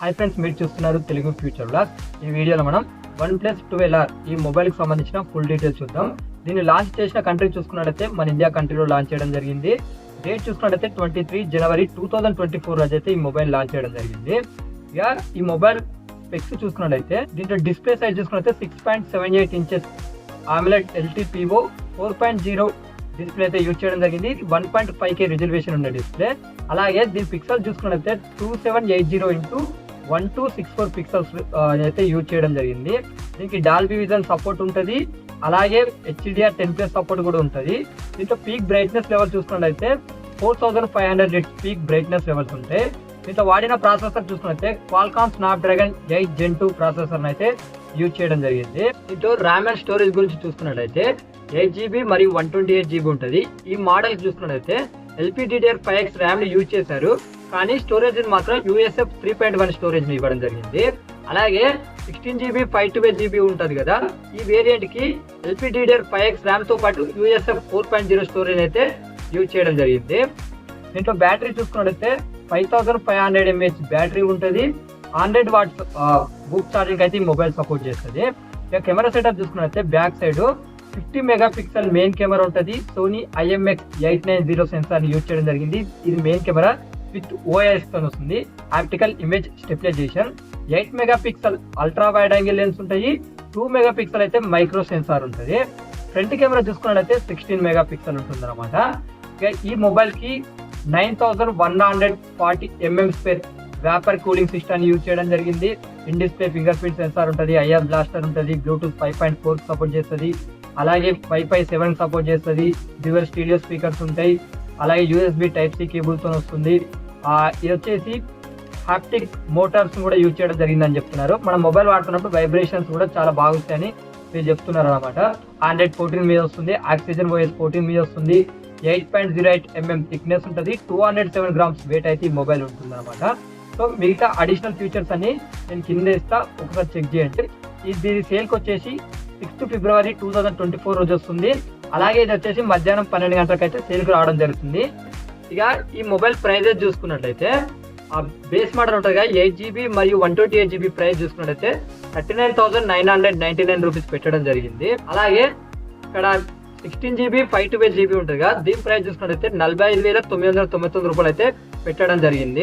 Hi friends, మీరు చూస్తున్నారు Telugu future vlogs. ఈ వీడియోలో మనం OnePlus 12R ఈ మొబైల్కి సంబంధించిన ఫుల్ డీటెయిల్స్ చూద్దాం. దీన్ని లాంచ్ చేసిన కంట్రీ చూసుకున్నట్లయితే మన ఇండియా కంట్రీలో లాంచ్ చేయడం జరిగింది. డేట్ చూసుకున్నట్లయితే 23 జనవరి 2024 రోజు అయితే ఈ మొబైల్ లాంచ్ చేయడం జరిగింది. ఇక ఈ మొబైల్ స్పెక్స్ చూసుకున్నట్లయితే దీంట్లో డిస్ప్లే సైజ్ చూసుకున్నట్లయితే 6.78 ఇంచెస్ AMOLED LTPO 4.0 డిస్ప్లే అయితే యూజ్ చేయడం జరిగింది. 1.5K రిజల్యూషన్ ఉన్న డిస్ప్లే. అలాగే దీని పిక్సెల్ చూసుకున్నట్లయితే 2780x1264 పిక్సెల్స్ అయితే యూజ్ చేయడం జరిగింది. దీనికి డాల్బీ విజన్ సపోర్ట్ ఉంటుంది. అలాగే HDR 10+ సపోర్ట్ కూడా ఉంటుంది. దీంట్లో పీక్ బ్రైట్నెస్ లెవెల్ చూసుకున్నట్లయితే 4500 నిట్స్ పీక్ బ్రైట్నెస్ లెవెల్స్ ఉంటాయి. దీంట్లో వాడిన ప్రాసెసర్ చూసుకున్నట్లయితే క్వాల్కామ్ స్నాప్డ్రాగన్ 8 Gen 2 ప్రాసెసర్ అయితే యూజ్ చేయడం జరిగింది. దీంట్లో ర్యామ్ అండ్ స్టోరేజ్ గురించి చూసుకున్నట్లయితే 8GB మరియు 128GB ఉంటుంది. ఈ మోడల్ చూసుకున్నట్లయితే LPDDR5X ర్యామ్ ని యూజ్ చేశారు, కానీ స్టోరేజ్ మాత్రం USF 3.1 స్టోరేజ్ ని ఇవ్వడం జరిగింది. అలాగే 16GB 512GB ఉంటుంది కదా, ఈ వేరియంట్ కి LPDDR5X ర్యామ్ తో పాటు USF 4.0 స్టోరేజ్ అయితే యూజ్ చేయడం జరిగింది. దీంట్లో బ్యాటరీ చూసుకున్నట్లయితే 5500 mAh బ్యాటరీ ఉంటుంది. 100 watts బూక్ ఛార్జింగ్ అయితే ఈ మొబైల్ సపోర్ట్ చేస్తుంది. ఇక కెమెరా సెటప్ చూసుకున్నట్లయితే back side 50 megapixel main camera ఉంటుంది. సోనీ IMX890 సెన్సార్ ని యూజ్ చేయడం జరిగింది. ఇది మెయిన్ కెమెరా విత్ OIS తో వస్తుంది. Optical image stabilisation. 8 megapixel ultra wide angle lens ఉంటాయి. 2 మెగాపిక్సెల్ అయితే మైక్రో సెన్సార్ ఉంటుంది. ఫ్రంట్ కెమెరా చూసుకున్నట్లయితే 16 మెగాపిక్సెల్ ఉంటుంది అనమాట. ఈ మొబైల్ కి 9140 mm spare vapour cooling system use చేయడం జరిగింది. In display finger print censor ఉంటుంది. IR బ్లాస్టర్ ఉంటుంది. బ్లూటూత్ 5.4 సపోర్ట్ చేస్తుంది. అలాగే Wi-Fi 7 సపోర్ట్ చేస్తుంది. డ్యూయల్ స్టీరియో స్పీకర్స్ ఉంటాయి. అలాగే USB Type-C కేబుల్ తో వస్తుంది. ఇది వచ్చేసి హాప్టిక్ మోటార్స్ కూడా యూజ్ చేయడం జరిగిందని చెప్తున్నారు. మనం మొబైల్ వాడుతున్నప్పుడు వైబ్రేషన్స్ కూడా చాలా బాగుంటాయని మీరు చెప్తున్నారు అనమాట. Android 14 మీద వస్తుంది. Oxygen OS 14 మీద వస్తుంది. 8.08 mm థిక్నెస్ ఉంటుంది. 207 grams వెయిట్ అయితే ఈ మొబైల్ ఉంటుంది అనమాట. సో మిగతా అడిషనల్ ఫీచర్స్ అన్ని నేను కింద ఇస్తా, ఒకసారి చెక్ చేయండి. దీని సేల్కి వచ్చేసి 6 ఫిబ్రవరి 2024 రోజు వస్తుంది. అలాగే ఇది వచ్చేసి మధ్యాహ్నం 12 గంటలకు అయితే సేల్కి రావడం జరుగుతుంది. ఇక ఈ మొబైల్ ప్రైజెస్ చూసుకున్నట్లయితే ఆ బేస్ మోడల్ ఉంటుంది కదా, 8GB మరియు 128GB ప్రైస్ చూసుకున్నట్లయితే 39,999 రూపీస్ పెట్టడం జరిగింది. అలాగే ఇక్కడ 16GB 512GB ఉంటుంది కదా, దీని ప్రైస్ చూసుకున్నట్లయితే 45,999 రూపాయలు అయితే పెట్టడం జరిగింది.